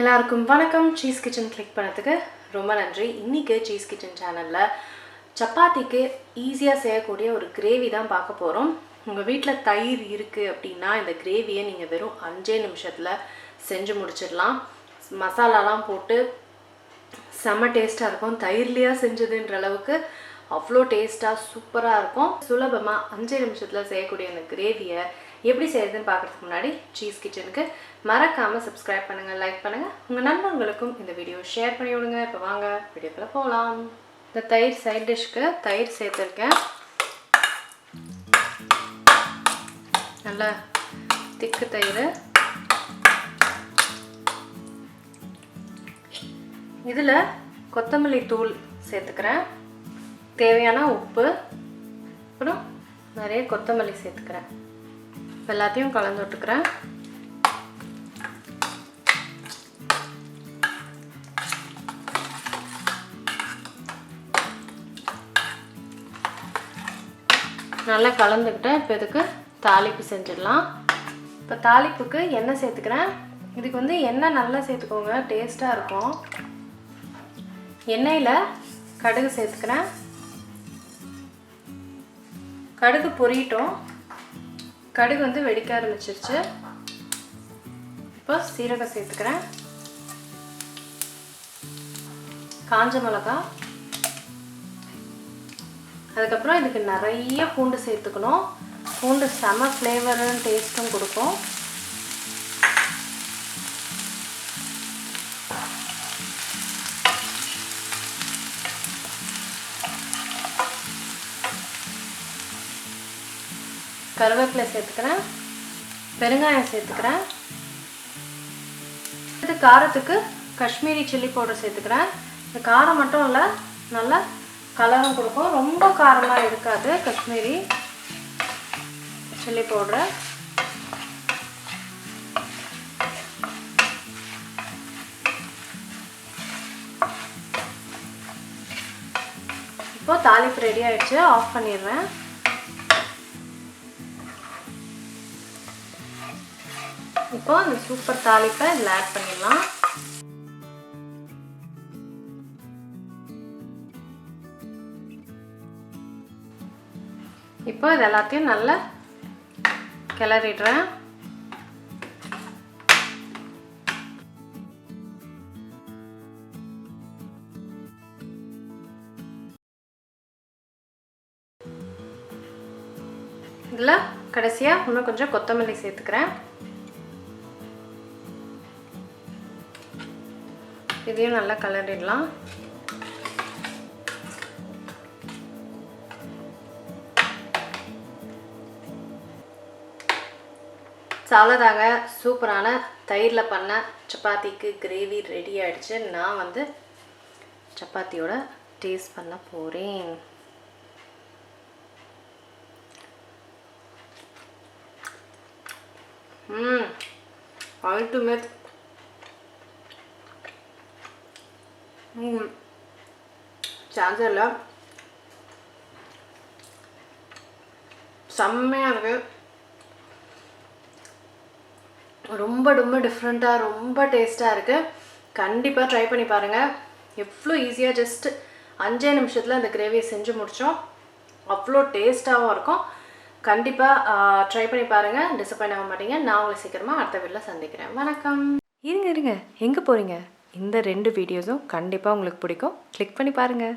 எல்லாருக்கும் வணக்கம். Cheese kitchen click பண்ணதுக்கு ரொம்ப நன்றி. இன்றைக்கி சீஸ் கிச்சன் சேனலில் சப்பாத்திக்கு ஈஸியாக செய்யக்கூடிய ஒரு கிரேவி தான் பார்க்க போகிறோம். உங்கள் வீட்டில் தயிர் இருக்குது அப்படின்னா இந்த கிரேவியை நீங்கள் வெறும் 5 நிமிஷத்தில் செஞ்சு முடிச்சிடலாம். மசாலாலாம் போட்டு செம்ம டேஸ்ட்டாக இருக்கும். தயிர்லையாக செஞ்சதுன்ற அளவுக்கு அவ்வளோ டேஸ்ட்டாக சூப்பராக இருக்கும். சுலபமாக 5 நிமிஷத்தில் செய்யக்கூடிய அந்த கிரேவியை எப்படி செய்யறதுன்னு பார்க்குறதுக்கு முன்னாடி சீஸ் கிச்சனுக்கு மறக்காமல் சப்ஸ்கிரைப் பண்ணுங்கள், லைக் பண்ணுங்கள், உங்கள் நண்பர்களுக்கும் இந்த வீடியோ ஷேர் பண்ணி விடுங்க. இப்போ வாங்க வீடியோக்குள்ள போகலாம். இந்த தயிர் சைட் டிஷ்க்கு தயிர் சேர்த்துருக்கேன். நல்லா திக்கு தயிர். இதில் கொத்தமல்லி தூள் சேர்த்துக்கிறேன், தேவையான உப்பு, அப்புறம் நிறைய கொத்தமல்லி சேர்த்துக்கிறேன். எல்லாத்தையும் கலந்து விட்டுக்கிறேன். நல்லா கலந்துக்கிட்டேன். இப்போ இதுக்கு தாளிப்பு செஞ்சிடலாம். இப்போ தாளிப்புக்கு எண்ணெய் சேர்த்துக்கிறேன். இதுக்கு வந்து எண்ணெய் நல்லா சேர்த்துக்கோங்க, டேஸ்ட்டாக இருக்கும். எண்ணெயில் கடுகு சேர்த்துக்கிறேன். கடுகு பொரியட்டும். கடுகு வந்து வெடிக்க ஆரம்பிச்சிருச்சு. இப்போ சீரகம் சேர்த்துக்கிறேன், காஞ்ச மிளகாய், அதுக்கப்புறம் இதுக்கு நிறைய பூண்டு சேர்த்துக்கணும். பூண்டு செம ஃப்ளேவரும் டேஸ்ட்டும் கொடுக்கும். கருவேப்பிலை சேர்த்துக்கிறேன், பெருங்காயம் சேர்த்துக்கிறேன். இது காரத்துக்கு காஷ்மீரி சில்லி பவுடர் சேர்த்துக்கிறேன். இந்த காரம் மட்டும் இல்லை, நல்லா கலரும் கொடுக்கும். ரொம்ப காரமாக இருக்காது காஷ்மீரி சில்லி பவுடர். இப்போ தாளிப்பு ரெடி ஆயிடுச்சு, ஆஃப் பண்ணிடுறேன். இப்போ அந்த சூப்பர் தாளிப்பை இதில் ஆட் பண்ணிடலாம். இப்போ இது எல்லாத்தையும் நல்லா கிளறிடுறேன். இதில் கடைசியாக இன்னும் கொஞ்சம் கொத்தமல்லி சேர்த்துக்கிறேன். இதையும் நல்லா கலரிடலாம். சாலதாக சூப்பரான தயிரில் பண்ண சப்பாத்திக்கு கிரேவி ரெடி ஆகிடுச்சு. நான் வந்து சப்பாத்தியோட டேஸ்ட் பண்ண போகிறேன். அல்டிமேட். சான்ஸ் இல்லை, செம்மையாக இருக்கு. ரொம்ப ரொம்ப டிஃப்ரெண்ட்டாக, ரொம்ப டேஸ்ட்டாக இருக்குது. கண்டிப்பாக ட்ரை பண்ணி பாருங்கள். எவ்வளோ ஈஸியாக ஜஸ்ட் 5 நிமிஷத்தில் அந்த கிரேவியை செஞ்சு முடித்தோம். அவ்வளோ டேஸ்ட்டாகவும் இருக்கும். கண்டிப்பாக ட்ரை பண்ணி பாருங்கள், டிசப்பாயிண்ட் ஆக மாட்டீங்க. நான் உங்களை சீக்கிரமாக அடுத்த வீடியோவில் சந்திக்கிறேன். வணக்கம். இருங்க எங்கே போகிறீங்க? இந்த 2 வீடியோஸும் கண்டிப்பாக உங்களுக்கு பிடிக்கும். கிளிக் பண்ணி பாருங்கள்.